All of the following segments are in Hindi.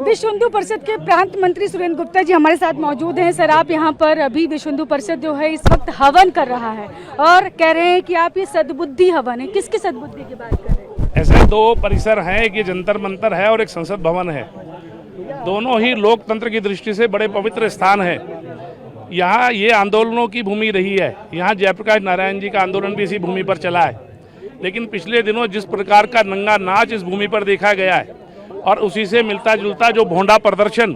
विश्व हिंदू परिषद के प्रांत मंत्री सुरेंद्र गुप्ता जी हमारे साथ मौजूद हैं। सर, आप यहाँ पर अभी विश्व हिंदू परिषद जो है इस वक्त हवन कर रहा है और कह रहे हैं कि आप ये सद्बुद्धि हवन है, किसकी सद्बुद्धि की बात कर रहे हैं? ऐसे दो परिसर हैं, एक ये जंतर मंतर है और एक संसद भवन है। दोनों ही लोकतंत्र की दृष्टि से बड़े पवित्र स्थान है। यहाँ ये आंदोलनों की भूमि रही है। यहाँ जयप्रकाश नारायण जी का आंदोलन भी इसी भूमि पर चला है। लेकिन पिछले दिनों जिस प्रकार का नंगा नाच इस भूमि पर देखा गया है और उसी से मिलता जुलता जो भोंडा प्रदर्शन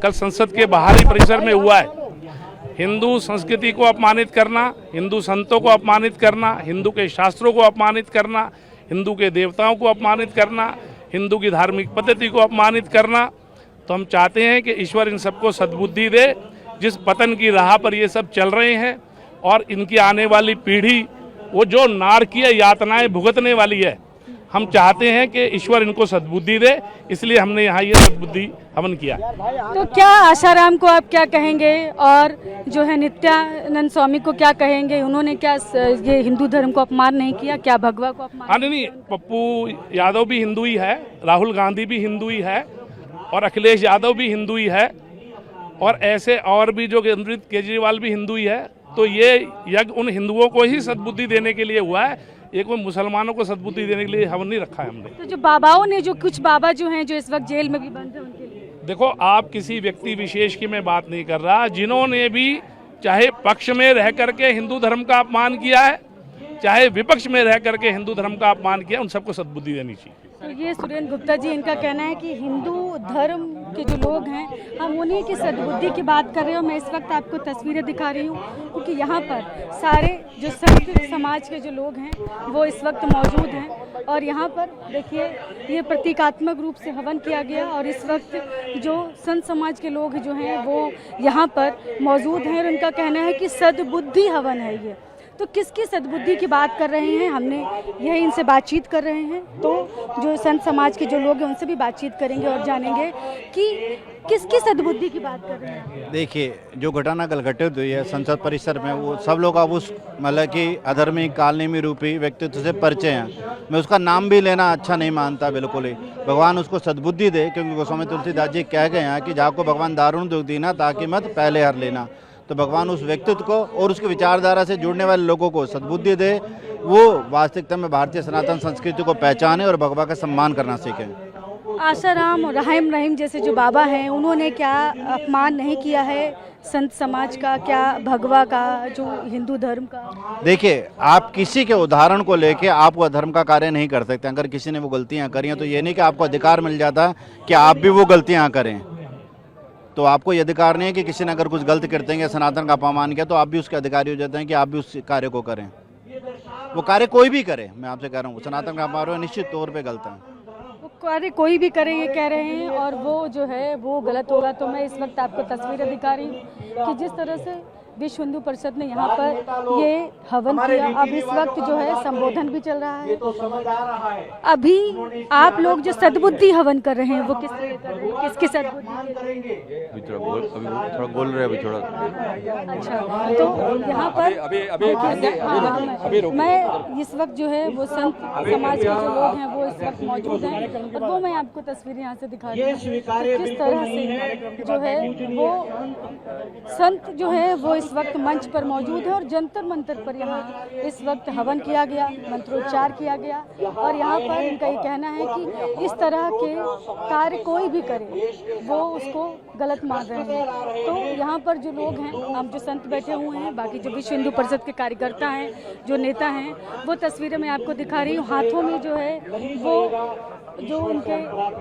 कल संसद के बाहरी परिसर में हुआ है, हिंदू संस्कृति को अपमानित करना, हिंदू संतों को अपमानित करना, हिंदू के शास्त्रों को अपमानित करना, हिंदू के देवताओं को अपमानित करना, हिंदू की धार्मिक पद्धति को अपमानित करना, तो हम चाहते हैं कि ईश्वर इन सबको सद्बुद्धि दे। जिस पतन की राह पर ये सब चल रहे हैं और इनकी आने वाली पीढ़ी वो जो नारकीय यातनाएं भुगतने वाली है, हम चाहते हैं कि ईश्वर इनको सद्बुद्धि दे। इसलिए हमने यहाँ ये सद्बुद्धि हवन किया। तो क्या आशाराम को आप क्या कहेंगे और जो है नित्यानंद स्वामी को क्या कहेंगे? उन्होंने क्या ये हिंदू धर्म को अपमान नहीं किया? क्या भगवा को अपमान? नहीं, पप्पू यादव भी हिंदू ही है, राहुल गांधी भी हिंदू ही है और अखिलेश यादव भी हिंदू ही है और ऐसे और भी जो अमृत केजरीवाल भी हिंदू ही है। तो ये यज्ञ उन हिंदुओं को ही सद्बुद्धि देने के लिए हुआ है, एक वो मुसलमानों को सद्बुद्धि देने के लिए हवन नहीं रखा है हमने। तो जो बाबाओं ने, जो कुछ बाबा जो हैं जो इस वक्त जेल में भी बंद है, उनके लिए देखो, आप किसी व्यक्ति विशेष की मैं बात नहीं कर रहा, जिन्होंने भी चाहे पक्ष में रह करके हिंदू धर्म का अपमान किया है, चाहे विपक्ष में रह करके हिंदू धर्म का अपमान किया, उन सबको सद्बुद्धि देनी चाहिए। तो ये सुरेंद्र गुप्ता जी, इनका कहना है कि हिंदू धर्म के जो लोग हैं हम उन्हीं की सद्बुद्धि की बात कर रहे हो। मैं इस वक्त आपको तस्वीरें दिखा रही हूँ क्योंकि यहाँ पर सारे जो संत समाज के जो लोग हैं वो इस वक्त मौजूद हैं और यहाँ पर देखिए ये प्रतीकात्मक रूप से हवन किया गया और इस वक्त जो संत समाज के लोग जो हैं वो यहाँ पर मौजूद हैं और उनका कहना है कि सद्बुद्धि हवन है ये। तो किसकी सद्बुद्धि की बात कर रहे हैं, हमने यही इनसे बातचीत कर रहे हैं। तो जो संत समाज के जो लोग हैं उनसे भी बातचीत करेंगे और जानेंगे कि किसकी सद्बुद्धि की बात कर रहे हैं। देखिए, जो घटना कल घटित हुई है संसद परिसर में, वो सब लोग अब उस मतलब कि अधर्मी कालनेमी रूपी व्यक्तित्व से परिचय हैं। मैं उसका नाम भी लेना अच्छा नहीं मानता बिल्कुल ही। भगवान उसको सद्बुद्धि दे, क्योंकि गोस्वामी तुलसीदास जी कह गए हैं कि जाको भगवान दारुण दुख दीना ताकि मत पहले हर लेना। तो भगवान उस व्यक्तित्व को और उसकी विचारधारा से जुड़ने वाले लोगों को सद्बुद्धि दे, वो वास्तविकता में भारतीय सनातन संस्कृति को पहचाने और भगवान का सम्मान करना सीखें। आशाराम और रहीम जैसे जो बाबा हैं उन्होंने क्या अपमान नहीं किया है संत समाज का, क्या भगवा का, जो हिंदू धर्म का? देखिए, आप किसी के उदाहरण को लेके आप वो धर्म का कार्य नहीं कर सकते। अगर किसी ने वो गलतियां करी हैं तो ये नहीं कि आपको अधिकार मिल जाता कि आप भी वो गलतियां करें। तो आपको ये अधिकार नहीं है कि किसी ने अगर कुछ गलत करते हैं या सनातन का अपमान किया तो आप भी उसके अधिकारी हो जाते हैं कि आप भी उस कार्य को करें। वो कार्य कोई भी करे, मैं आपसे कह रहा हूँ, सनातन का अपमान निश्चित तौर पे गलत है। वो कार्य कोई भी करे ये कह रहे हैं और वो जो है वो गलत होगा। तो मैं इस वक्त आपको तस्वीरें दिखा रही हूँ कि जिस तरह से विश्व हिंदू परिषद ने यहाँ पर ये हवन किया। अब इस वक्त जो है संबोधन भी चल रहा है। अभी आप लोग जो सद्बुद्धि हवन कर रहे हैं वो किस तरह कर रहे हैं, किसकी सद्बुद्धि? थोड़ा बोल रहे अभी थोड़ा। अच्छा, तो यहाँ पर मैं इस वक्त जो है वो संत समाज के जो लोग हैं वो इस वक्त मौजूद हैं और वो मैं आपको तस्वीरें यहाँ से दिखा रही हूँ किस तरह से जो है वो संत जो है वो इस वक्त मंच पर मौजूद है और जंतर मंतर पर यहाँ इस वक्त हवन किया गया, मंत्रोच्चार किया गया और यहाँ पर इनका ये कहना है कि इस तरह के कार्य कोई भी करे वो उसको गलत मान रहे हैं। तो यहाँ पर जो लोग हैं, हम जो संत बैठे हुए हैं, बाकी जो विश्व हिंदू परिषद के कार्यकर्ता हैं, जो नेता हैं, वो तस्वीरें मैं आपको दिखा रही हूँ। हाथों में जो है वो जो उनके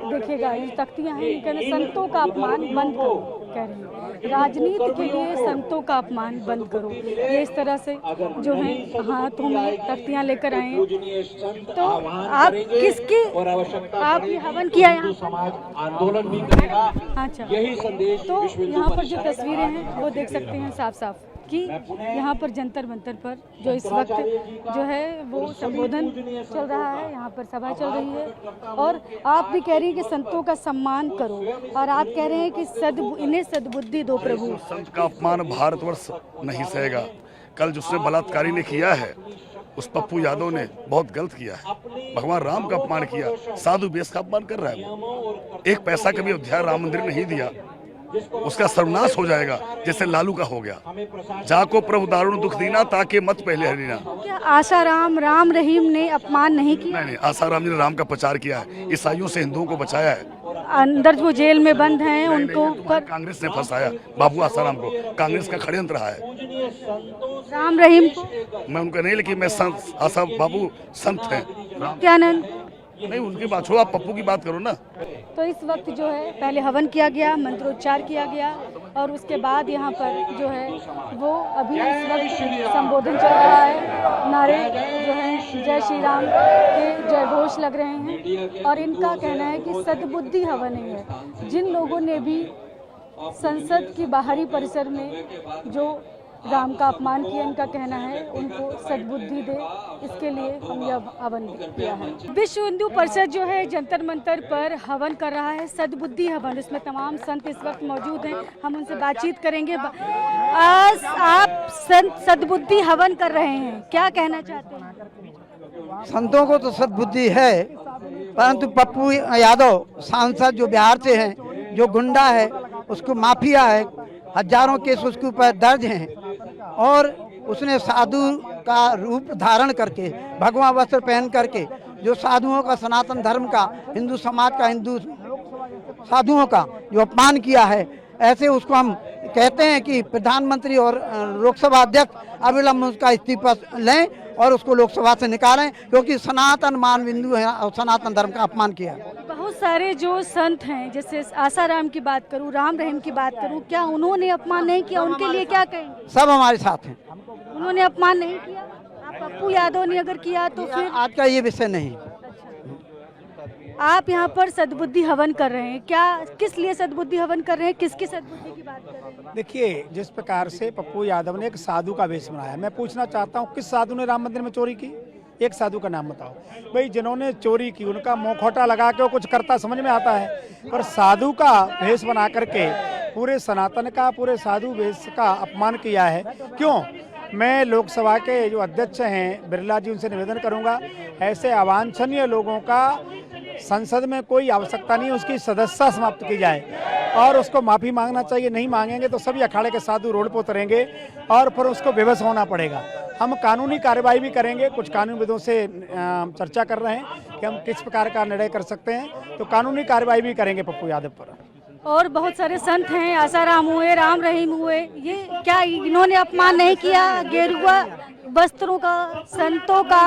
देखिएगा ये तख्तियाँ हैं, कहना संतों का अपमान बंद करो, कह रहे हैं राजनीति के लिए संतों का अपमान बंद करो। ये इस तरह से जो है हाथों में तख्तियाँ लेकर आए हैं। तो आप किसकी, आप ये हवन किया यहाँ आंदोलन भी करेगा। अच्छा, तो यहाँ पर जो तस्वीरें हैं वो देख सकते हैं साफ साफ कि यहाँ पर जंतर मंतर पर जो इस वक्त जो है वो संबोधन चल रहा है, यहाँ पर सभा चल रही है और आप भी कह रही हैं कि संतों का सम्मान करो और आप कह रहे हैं कि इन्हें सद्बुद्धि दो प्रभु। संत का अपमान भारतवर्ष नहीं सहेगा। कल जिसने बलात्कारी ने किया है उस पप्पू यादव ने बहुत गलत किया है। भगवान राम का अपमान किया, साधु बेस का अपमान कर रहा है वो। एक पैसा कभी अयोध्या राम मंदिर नहीं दिया, उसका सर्वनाश हो जाएगा जैसे लालू का हो गया। जाको प्रभु दारुण दुख दीना ताकि मत पहले हरिना। क्या आसाराम राम रहीम ने अपमान नहीं किया? नहीं, आसाराम जी ने राम का प्रचार किया है, ईसाइयों से हिंदुओं को बचाया है। अंदर जो जेल में बंद हैं उनको ऊपर कांग्रेस ने फंसाया बाबू आसाराम को, कांग्रेस का षड्यंत्र रहा है। राम रहीम को मैं उनका नहीं, लेकिन मैं संत आसा बाबू संत हैं। नित्यानंद नहीं, उनकी बात छोड़ो, आप पप्पू की बात करो ना। तो इस वक्त जो है पहले हवन किया गया, मंत्रोच्चार किया गया और उसके बाद यहाँ पर जो है वो अभी इस वक्त संबोधन चल रहा है। नारे जो है जय श्री राम के जय घोष लग रहे हैं और इनका कहना है कि सद्बुद्धि हवन है। जिन लोगों ने भी संसद की बाहरी परिसर में जो राम का अपमान किया, इनका कहना है उनको सद्बुद्धि दे, इसके लिए हम यह हवन किया है। विश्व हिंदू परिषद जो है जंतर मंतर पर हवन कर रहा है, सद्बुद्धि हवन। इसमें तमाम संत इस वक्त मौजूद हैं, हम उनसे बातचीत करेंगे। आज आप संत सद्बुद्धि हवन कर रहे हैं, क्या कहना चाहते हैं? संतों को तो सद्बुद्धि है, परंतु पप्पू यादव सांसद जो बिहार से हैं, जो गुंडा है, उसको माफिया है, हजारों केस उसके ऊपर दर्ज हैं और उसने साधु का रूप धारण करके, भगवा वस्त्र पहन करके, जो साधुओं का, सनातन धर्म का, हिंदू समाज का, हिंदू साधुओं का जो अपमान किया है, ऐसे उसको हम कहते हैं कि प्रधानमंत्री और लोकसभा अध्यक्ष अविलंब उसका इस्तीफा लें और उसको लोकसभा से निकालें, क्योंकि सनातन मान बिंदु है और सनातन धर्म का अपमान किया। बहुत सारे जो संत हैं, जैसे आसाराम की बात करूं, राम रहीम की बात करूं, क्या उन्होंने अपमान नहीं किया? उनके लिए क्या कहेंगे? सब हमारे साथ हैं। उन्होंने अपमान नहीं किया। आप पप्पू यादव ने अगर किया तो फिर आज का ये विषय नहीं। आप यहाँ पर सद्बुद्धि हवन कर रहे हैं, क्या किस लिए सद्बुद्धि हवन कर रहे हैं? किसकी सद्बुद्धि की बात कर रहे हैं? देखिए, जिस प्रकार से पप्पू यादव ने एक साधु का वेश बनाया, मैं पूछना चाहता हूँ किस साधु ने राम मंदिर में चोरी की? एक साधु का नाम बताओ भाई। जिन्होंने चोरी की उनका मुखौटा लगा के वो कुछ करता समझ में आता है, पर साधु का वेश बना करके पूरे सनातन का, पूरे साधु वेश का अपमान किया है। क्यों? मैं लोकसभा के जो अध्यक्ष हैं बिरला जी, उनसे निवेदन करूंगा, ऐसे अवांछनीय लोगों का संसद में कोई आवश्यकता नहीं है, उसकी सदस्यता समाप्त की जाए और उसको माफ़ी मांगना चाहिए। नहीं मांगेंगे तो सभी अखाड़े के साधु रोड पर उतरेंगे और फिर उसको बेबस होना पड़ेगा। हम कानूनी कार्रवाई भी करेंगे, कुछ कानूनविदों से चर्चा कर रहे हैं कि हम किस प्रकार का निर्णय कर सकते हैं, तो कानूनी कार्रवाई भी करेंगे पप्पू यादव पर। और बहुत सारे संत हैं, आसाराम हुए, राम रहीम हुए, ये क्या इन्होंने अपमान नहीं किया? गेरुआ वस्त्रों का, संतों का,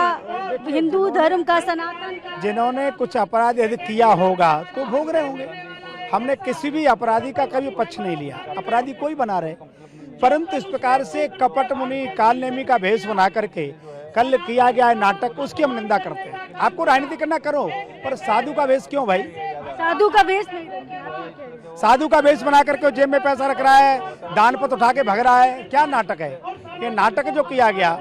हिंदू धर्म का, सनातन का। जिन्होंने कुछ अपराध यदि किया होगा तो भोग रहे होंगे। हमने किसी भी अपराधी का कभी पक्ष नहीं लिया, अपराधी कोई बना रहे, परंतु इस प्रकार से कपट मुनि कालनेमी का भेष बना करके कल किया गया है नाटक, उसकी हम निंदा करते हैं। आपको राजनीति करना करो, पर साधु का भेष क्यों भाई? साधु का वेश नहीं, साधु का वेश बना करके जेब में पैसा रख रहा है, दान पत्र उठा के भग रहा है, क्या नाटक है ये? नाटक जो किया गया,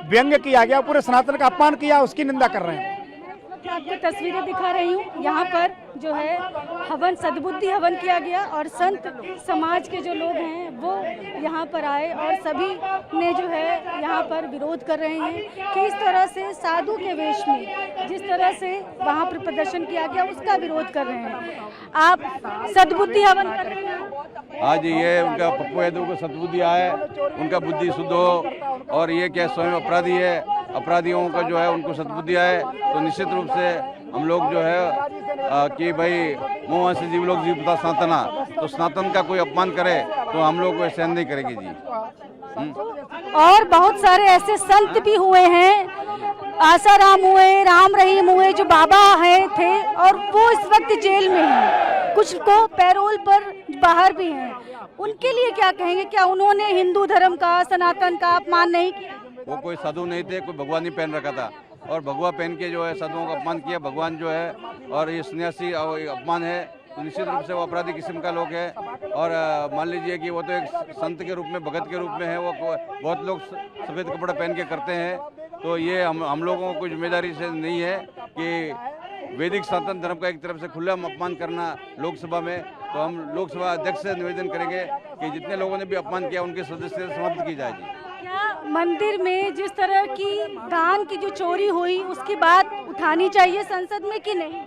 व्यंग्य किया गया, पूरे सनातन का अपमान किया, उसकी निंदा कर रहे हैं। आपको तस्वीरें दिखा रही हूँ, यहाँ पर जो है हवन, सद्बुद्धि हवन किया गया और संत समाज के जो लोग हैं वो यहाँ पर आए और सभी ने जो है यहाँ पर विरोध कर रहे हैं कि इस तरह से साधु के वेश में जिस तरह से वहाँ पर प्रदर्शन किया गया उसका विरोध कर रहे हैं। आप सद्बुद्धि हवन कर रहे हैं? आज ये उनका पप्पू यादव को सद्बुद्धि आए, उनका बुद्धि शुद्ध हो, और ये क्या स्वयं अपराधी है, अपराधियों का जो है उनको सद्बुद्धि आए, तो निश्चित रूप से हम लोग जो है कि भाई मोह से जीव लोग जीवता सनातना, तो सनातन का कोई अपमान करे तो हम लोग को सहन नहीं करेंगे जी। और बहुत सारे ऐसे संत भी हुए हैं, आसाराम हुए, राम रहीम हुए, जो बाबा हैं थे और वो इस वक्त जेल में हैं, कुछ को पैरोल पर बाहर भी हैं। उनके लिए क्या कहेंगे? क्या उन्होंने हिंदू धर्म का, सनातन का अपमान नहीं किया? वो कोई साधु नहीं थे, कोई भगवान नहीं पहन रखा था और भगवा पहन के जो है साधुओं का अपमान किया। भगवान जो है और ये सन्यासी अपमान है, तो निश्चित रूप से वो अपराधी किस्म का लोग है। और मान लीजिए कि वो तो एक संत के रूप में, भगत के रूप में है, वो बहुत लोग सफ़ेद कपड़ा पहन के करते हैं, तो ये हम लोगों को जिम्मेदारी से नहीं है कि वैदिक सनातन धर्म का एक तरफ से खुला अपमान करना लोकसभा में। तो हम लोकसभा अध्यक्ष से निवेदन करेंगे कि जितने लोगों ने भी अपमान किया उनकी सदस्यता समाप्त की जाएगी। क्या मंदिर में जिस तरह की दान की जो चोरी हुई उसकी बात उठानी चाहिए संसद में कि नहीं?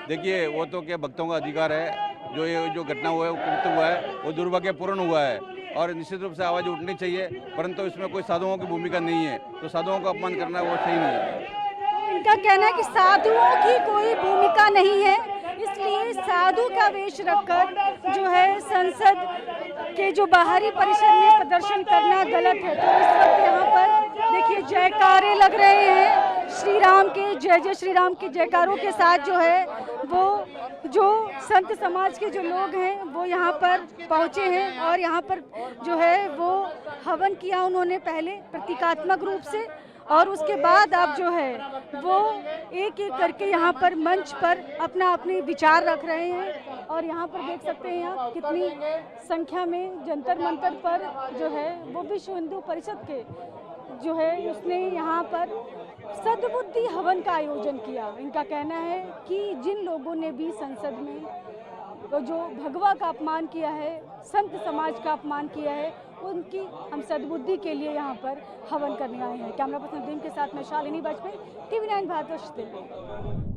देखिए, वो तो क्या भक्तों का अधिकार है। जो ये जो घटना हुआ है, वो कृत्य हुआ है, वो दुर्भाग्यपूर्ण हुआ है और निश्चित रूप से आवाज़ उठनी चाहिए, परंतु इसमें कोई साधुओं की भूमिका नहीं है, तो साधुओं का अपमान करना वो सही नहीं है। इनका कहना है कि साधुओं की कोई भूमिका नहीं है, इसलिए साधु का वेश रखकर जो है संसद के जो बाहरी परिसर में प्रदर्शन करना गलत है। तो इस वक्त यहाँ पर देखिए जयकारे लग रहे हैं, श्री राम के जय जय श्री राम के जयकारों के साथ जो है वो जो संत समाज के जो लोग हैं वो यहाँ पर पहुँचे हैं और यहाँ पर जो है वो हवन किया उन्होंने पहले प्रतीकात्मक रूप से, और उसके बाद आप जो है वो एक एक करके यहाँ पर मंच पर अपना अपने विचार रख रहे हैं। और यहाँ पर देख सकते हैं आप कितनी संख्या में जंतर मंतर पर जो है वो विश्व हिंदू परिषद के जो है उसने यहाँ पर सद्बुद्धि हवन का आयोजन किया। इनका कहना है कि जिन लोगों ने भी संसद में तो जो भगवा का अपमान किया है, संत समाज का अपमान किया है, उनकी हम सद्बुद्धि के लिए यहाँ पर हवन करने आए हैं। कैमरा पर्सन नदीम के साथ मैं शालिनी वाजपेयी, TV9 भारतवर्ष दिल्ली।